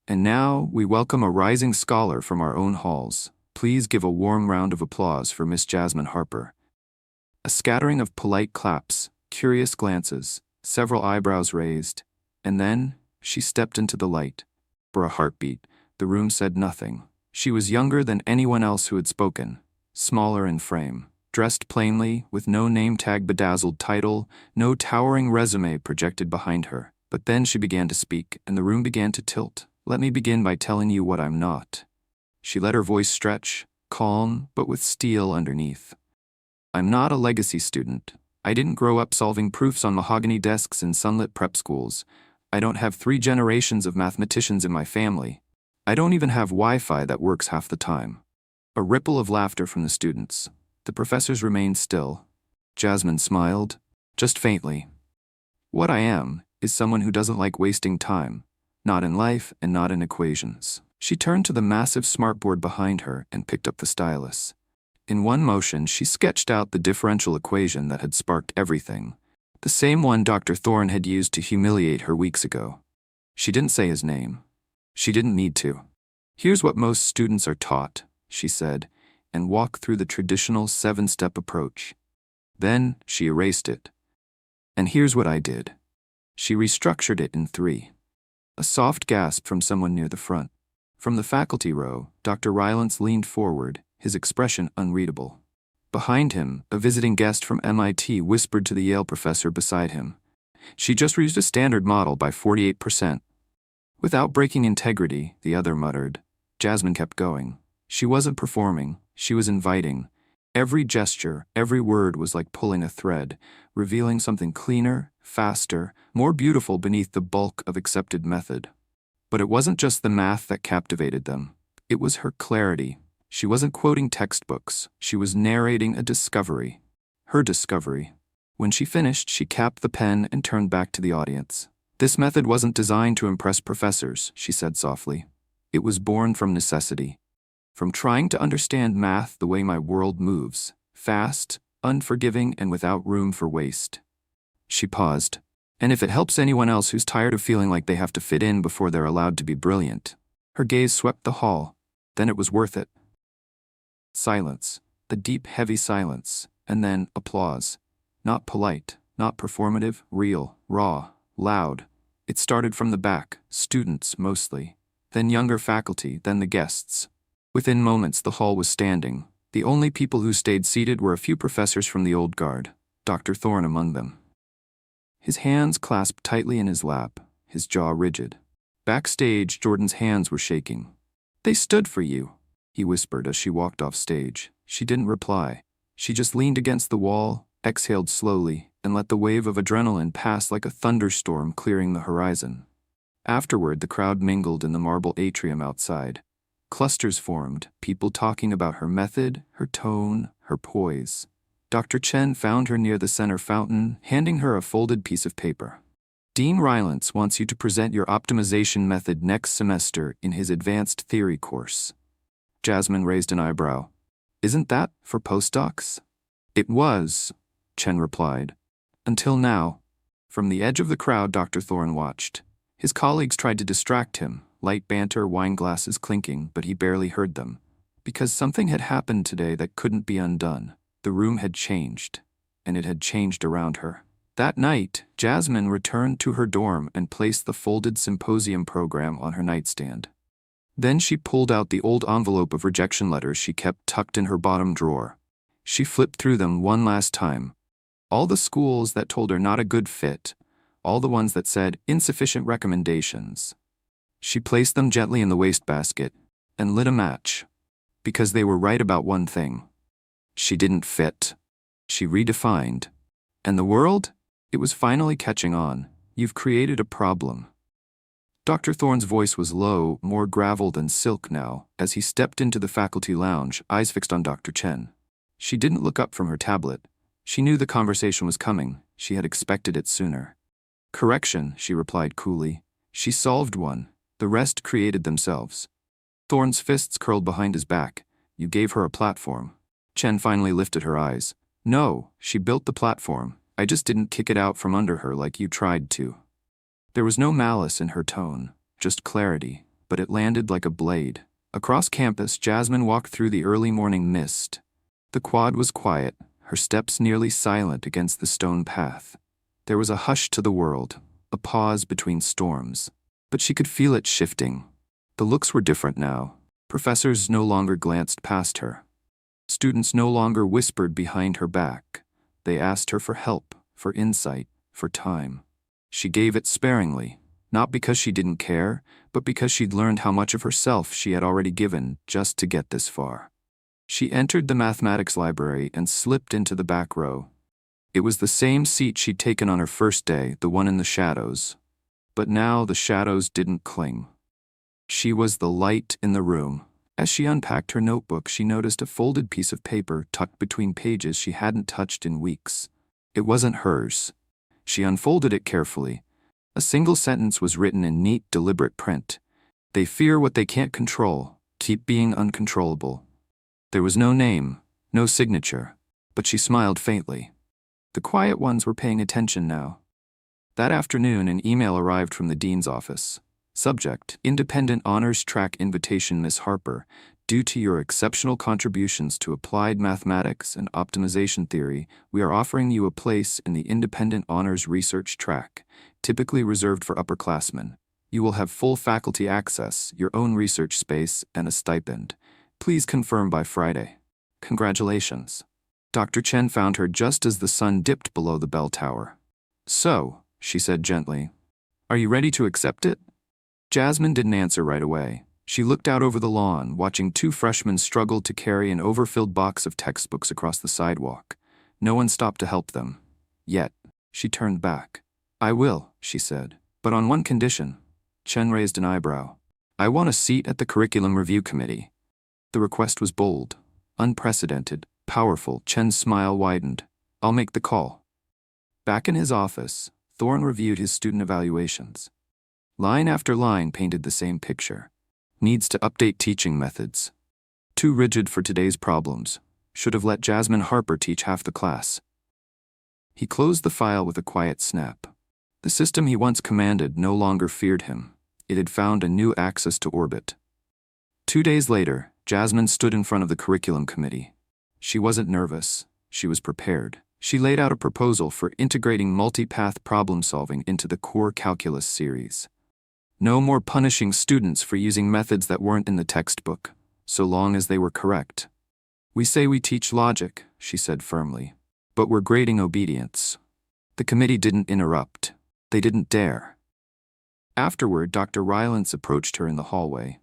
"And now we welcome a rising scholar from our own halls. Please give a warm round of applause for Miss Jasmine Harper." A scattering of polite claps, curious glances, several eyebrows raised, and then she stepped into the light. For a heartbeat, the room said nothing. She was younger than anyone else who had spoken, smaller in frame, dressed plainly, with no name-tag bedazzled title, no towering resume projected behind her. But then she began to speak, and the room began to tilt. "Let me begin by telling you what I'm not." She let her voice stretch, calm, but with steel underneath. "I'm not a legacy student. I didn't grow up solving proofs on mahogany desks in sunlit prep schools. I don't have 3 generations of mathematicians in my family. I don't even have Wi-Fi that works half the time." A ripple of laughter from the students. The professors remained still. Jasmine smiled, just faintly. "What I am is someone who doesn't like wasting time, not in life and not in equations." She turned to the massive smartboard behind her and picked up the stylus. In one motion, she sketched out the differential equation that had sparked everything, the same one Dr. Thorne had used to humiliate her weeks ago. She didn't say his name. She didn't need to. "Here's what most students are taught," she said, and walked through the traditional 7-step approach. Then she erased it. "And here's what I did." She restructured it in 3. A soft gasp from someone near the front. From the faculty row, Dr. Rylance leaned forward, his expression unreadable. Behind him, a visiting guest from MIT whispered to the Yale professor beside him. "She just reused a standard model by 48%. Without breaking integrity, the other muttered. Jasmine kept going. She wasn't performing, she was inviting. Every gesture, every word was like pulling a thread, revealing something cleaner, faster, more beautiful beneath the bulk of accepted method. But it wasn't just the math that captivated them. It was her clarity. She wasn't quoting textbooks. She was narrating a discovery. Her discovery. When she finished, she capped the pen and turned back to the audience. "This method wasn't designed to impress professors," she said softly. "It was born from necessity. From trying to understand math the way my world moves, fast, unforgiving, and without room for waste." She paused. "And if it helps anyone else who's tired of feeling like they have to fit in before they're allowed to be brilliant." Her gaze swept the hall. "Then it was worth it." Silence. The deep, heavy silence. And then applause. Not polite, not performative, real, raw, loud. It started from the back, students mostly. Then younger faculty, then the guests. Within moments, the hall was standing. The only people who stayed seated were a few professors from the old guard, Dr. Thorne among them. His hands clasped tightly in his lap, his jaw rigid. Backstage, Jordan's hands were shaking. "They stood for you," he whispered as she walked off stage. She didn't reply. She just leaned against the wall, exhaled slowly, and let the wave of adrenaline pass like a thunderstorm clearing the horizon. Afterward, the crowd mingled in the marble atrium outside. Clusters formed, people talking about her method, her tone, her poise. Dr. Chen found her near the center fountain, handing her a folded piece of paper. Dean Rylance wants you to present your optimization method next semester in his advanced theory course. Jasmine raised an eyebrow. Isn't that for postdocs? It was, Chen replied. Until now. From the edge of the crowd, Dr. Thorne watched. His colleagues tried to distract him, light banter, wine glasses clinking, but he barely heard them. Because something had happened today that couldn't be undone. The room had changed, and it had changed around her. That night, Jasmine returned to her dorm and placed the folded symposium program on her nightstand. Then she pulled out the old envelope of rejection letters she kept tucked in her bottom drawer. She flipped through them one last time. All the schools that told her not a good fit, all the ones that said insufficient recommendations. She placed them gently in the wastebasket and lit a match, because they were right about one thing. She didn't fit. She redefined. And the world? It was finally catching on. You've created a problem. Dr. Thorne's voice was low, more gravel than silk now, as he stepped into the faculty lounge, eyes fixed on Dr. Chen. She didn't look up from her tablet. She knew the conversation was coming. She had expected it sooner. Correction, she replied coolly. She solved one. The rest created themselves. Thorne's fists curled behind his back. You gave her a platform. Chen finally lifted her eyes. No, she built the platform. I just didn't kick it out from under her like you tried to. There was no malice in her tone, just clarity, but it landed like a blade. Across campus, Jasmine walked through the early morning mist. The quad was quiet, her steps nearly silent against the stone path. There was a hush to the world, a pause between storms. But she could feel it shifting. The looks were different now. Professors no longer glanced past her. Students no longer whispered behind her back. They asked her for help, for insight, for time. She gave it sparingly, not because she didn't care, but because she'd learned how much of herself she had already given just to get this far. She entered the mathematics library and slipped into the back row. It was the same seat she'd taken on her first day, the one in the shadows. But now the shadows didn't cling. She was the light in the room. As she unpacked her notebook, she noticed a folded piece of paper tucked between pages she hadn't touched in weeks. It wasn't hers. She unfolded it carefully. A single sentence was written in neat, deliberate print. They fear what they can't control, keep being uncontrollable. There was no name, no signature, but she smiled faintly. The quiet ones were paying attention now. That afternoon, an email arrived from the dean's office. Subject: Independent Honors Track Invitation. Miss Harper, due to your exceptional contributions to applied mathematics and optimization theory, we are offering you a place in the Independent Honors Research Track, typically reserved for upperclassmen. You will have full faculty access, your own research space, and a stipend. Please confirm by Friday. Congratulations. Dr. Chen found her just as the sun dipped below the bell tower. So, she said gently, are you ready to accept it? Jasmine didn't answer right away. She looked out over the lawn, watching two freshmen struggle to carry an overfilled box of textbooks across the sidewalk. No one stopped to help them. Yet, she turned back. I will, she said, but on one condition. Chen raised an eyebrow. I want a seat at the curriculum review committee. The request was bold, unprecedented, powerful. Chen's smile widened. I'll make the call. Back in his office, Thorne reviewed his student evaluations. Line after line painted the same picture. Needs to update teaching methods. Too rigid for today's problems. Should have let Jasmine Harper teach half the class. He closed the file with a quiet snap. The system he once commanded no longer feared him. It had found a new axis to orbit. 2 days later, Jasmine stood in front of the curriculum committee. She wasn't nervous. She was prepared. She laid out a proposal for integrating multi-path problem-solving into the core calculus series. No more punishing students for using methods that weren't in the textbook, so long as they were correct. We say we teach logic, she said firmly, but we're grading obedience. The committee didn't interrupt. They didn't dare. Afterward, Dr. Rylance approached her in the hallway.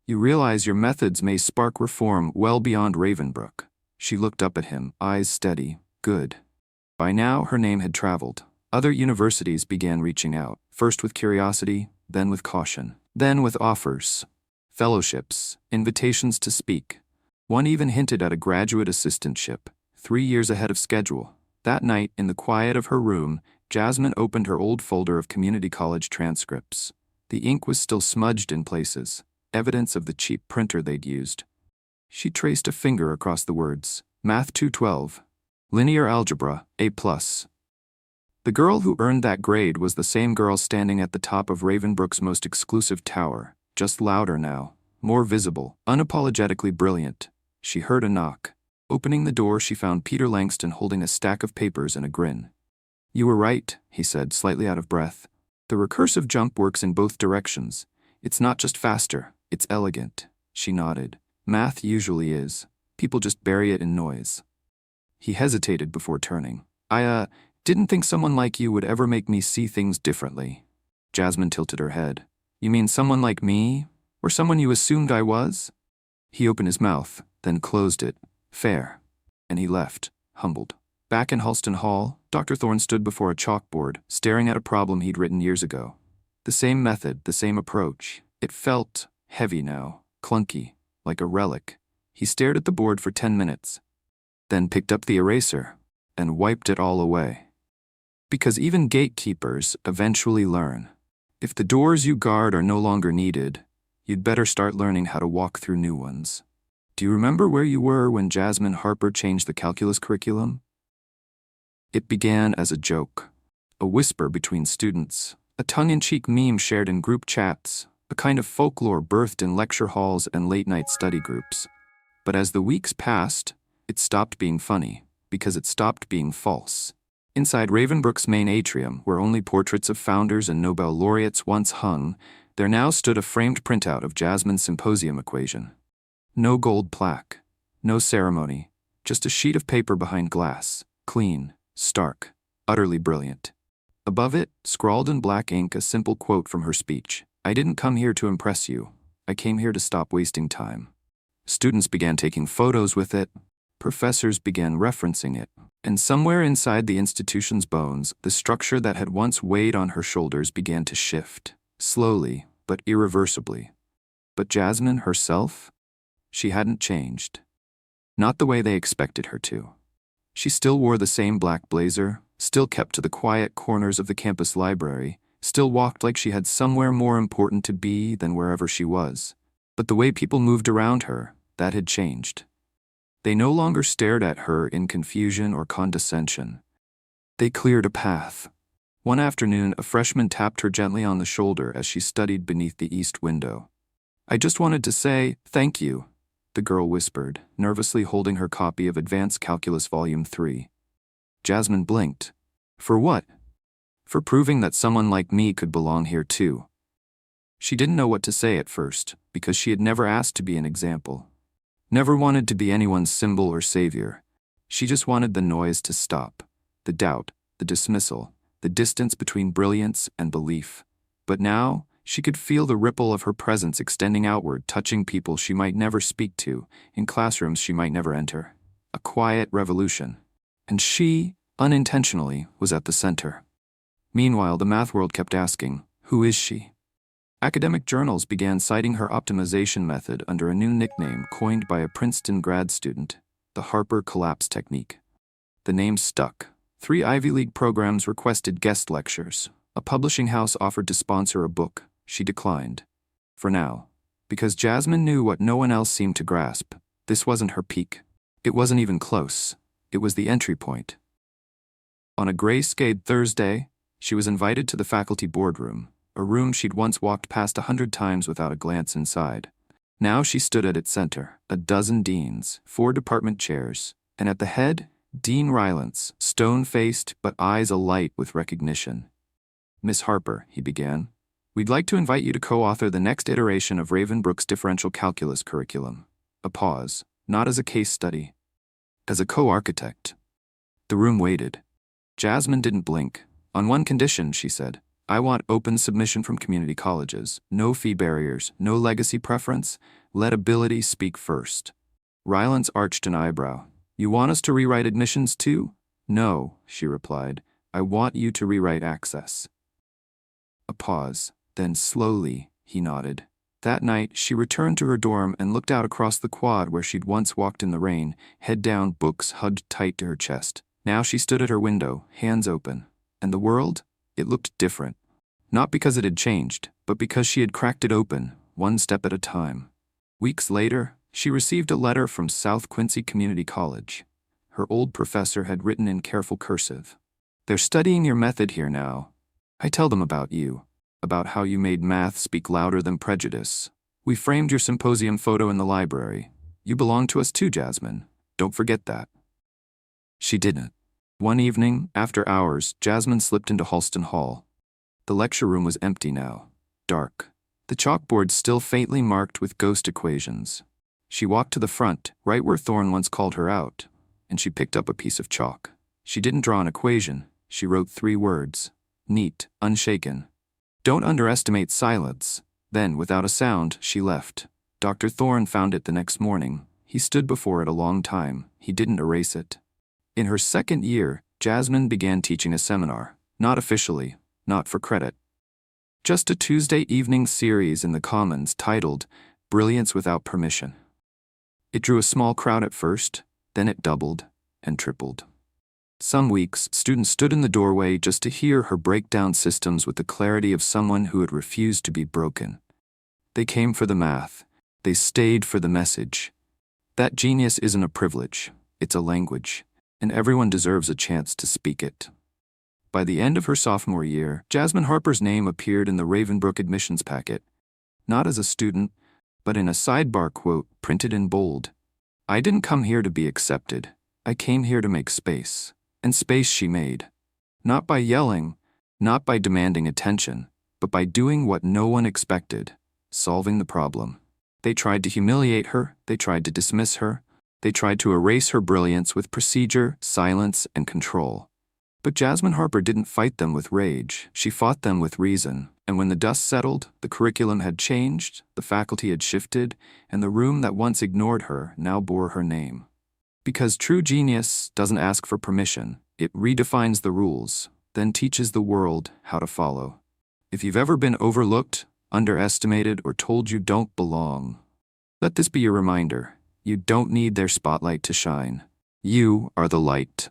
You realize your methods may spark reform well beyond Ravenbrook. She looked up at him, eyes steady. Good. By now, her name had traveled. Other universities began reaching out, first with curiosity, then with caution, then with offers, fellowships, invitations to speak. One even hinted at a graduate assistantship, 3 years ahead of schedule. That night, in the quiet of her room, Jasmine opened her old folder of community college transcripts. The ink was still smudged in places, evidence of the cheap printer they'd used. She traced a finger across the words, Math 212, Linear Algebra, A+. The girl who earned that grade was the same girl standing at the top of Ravenbrook's most exclusive tower, just louder now, more visible, unapologetically brilliant. She heard a knock. Opening the door, she found Peter Langston holding a stack of papers and a grin. "You were right," he said, slightly out of breath. "The recursive jump works in both directions. It's not just faster, it's elegant." She nodded. "Math usually is. People just bury it in noise." He hesitated before turning. I didn't think someone like you would ever make me see things differently." Jasmine tilted her head. "You mean someone like me? Or someone you assumed I was?" He opened his mouth, then closed it. "Fair." And he left, humbled. Back in Halston Hall, Dr. Thorne stood before a chalkboard, staring at a problem he'd written years ago. The same method, the same approach. It felt heavy now, clunky, like a relic. He stared at the board for 10 minutes, then picked up the eraser and wiped it all away. Because even gatekeepers eventually learn. If the doors you guard are no longer needed, you'd better start learning how to walk through new ones. Do you remember where you were when Jasmine Harper changed the calculus curriculum? It began as a joke, a whisper between students, a tongue-in-cheek meme shared in group chats, a kind of folklore birthed in lecture halls and late-night study groups. But as the weeks passed, it stopped being funny, because it stopped being false. Inside Ravenbrook's main atrium, where only portraits of founders and Nobel laureates once hung, there now stood a framed printout of Jasmine's symposium equation. No gold plaque, no ceremony, just a sheet of paper behind glass, clean, stark, utterly brilliant. Above it, scrawled in black ink, a simple quote from her speech. "I didn't come here to impress you. I came here to stop wasting time." Students began taking photos with it. Professors began referencing it. And somewhere inside the institution's bones, the structure that had once weighed on her shoulders began to shift, slowly but irreversibly. But Jasmine herself? She hadn't changed. Not the way they expected her to. She still wore the same black blazer, still kept to the quiet corners of the campus library, still walked like she had somewhere more important to be than wherever she was. But the way people moved around her, that had changed. They no longer stared at her in confusion or condescension. They cleared a path. One afternoon, a freshman tapped her gently on the shoulder as she studied beneath the east window. "I just wanted to say thank you," the girl whispered, nervously holding her copy of Advanced Calculus Volume 3. Jasmine blinked. "For what?" "For proving that someone like me could belong here too." She didn't know what to say at first, because she had never asked to be an example. Never wanted to be anyone's symbol or savior. She just wanted the noise to stop, the doubt, the dismissal, the distance between brilliance and belief. But now, she could feel the ripple of her presence extending outward, touching people she might never speak to, in classrooms she might never enter. A quiet revolution. And she, unintentionally, was at the center. Meanwhile, the math world kept asking, who is she? Academic journals began citing her optimization method under a new nickname coined by a Princeton grad student, the Harper collapse technique. The name stuck. 3 Ivy League programs requested guest lectures. A publishing house offered to sponsor a book. She declined. For now. Because Jasmine knew what no one else seemed to grasp. This wasn't her peak. It wasn't even close. It was the entry point. On a gray-scaled Thursday, she was invited to the faculty boardroom, a room she'd once walked past 100 times without a glance inside. Now she stood at its center, a dozen deans, 4 department chairs, and at the head, Dean Rylance, stone-faced but eyes alight with recognition. "Miss Harper," he began, "we'd like to invite you to co-author the next iteration of Ravenbrook's differential calculus curriculum." A pause, not as a case study, as a co-architect. The room waited. Jasmine didn't blink. "On one condition," she said. "I want open submission from community colleges. No fee barriers, no legacy preference. Let ability speak first." Rylance arched an eyebrow. "You want us to rewrite admissions too?" No, she replied. I want you to rewrite Access. A pause. Then slowly, he nodded. That night, she returned to her dorm and looked out across the quad where she'd once walked in the rain, head down, books hugged tight to her chest. Now she stood at her window, hands open. And the world? It looked different. Not because it had changed, but because she had cracked it open, one step at a time. Weeks later, she received a letter from South Quincy Community College. Her old professor had written in careful cursive. They're studying your method here now. I tell them about you, about how you made math speak louder than prejudice. We framed your symposium photo in the library. You belong to us too, Jasmine. Don't forget that. She didn't. One evening, after hours, Jasmine slipped into Halston Hall. The lecture room was empty now, dark. The chalkboard still faintly marked with ghost equations. She walked to the front, right where Thorne once called her out, and she picked up a piece of chalk. She didn't draw an equation. She wrote 3 words. Neat, unshaken. Don't underestimate silence. Then, without a sound, she left. Dr. Thorne found it the next morning. He stood before it a long time. He didn't erase it. In her second year, Jasmine began teaching a seminar. Not officially, not for credit. Just a Tuesday evening series in the Commons titled Brilliance Without Permission. It drew a small crowd at first, then it doubled and tripled. Some weeks, students stood in the doorway just to hear her break down systems with the clarity of someone who had refused to be broken. They came for the math. They stayed for the message. That genius isn't a privilege. It's a language, and everyone deserves a chance to speak it. By the end of her sophomore year, Jasmine Harper's name appeared in the Ravenbrook admissions packet, not as a student, but in a sidebar quote printed in bold. I didn't come here to be accepted. I came here to make space. And space she made. Not by yelling, not by demanding attention, but by doing what no one expected, solving the problem. They tried to humiliate her, they tried to dismiss her, they tried to erase her brilliance with procedure, silence, and control. But Jasmine Harper didn't fight them with rage, she fought them with reason, and when the dust settled, the curriculum had changed, the faculty had shifted, and the room that once ignored her now bore her name. Because true genius doesn't ask for permission, it redefines the rules, then teaches the world how to follow. If you've ever been overlooked, underestimated, or told you don't belong, let this be your reminder. You don't need their spotlight to shine. You are the light.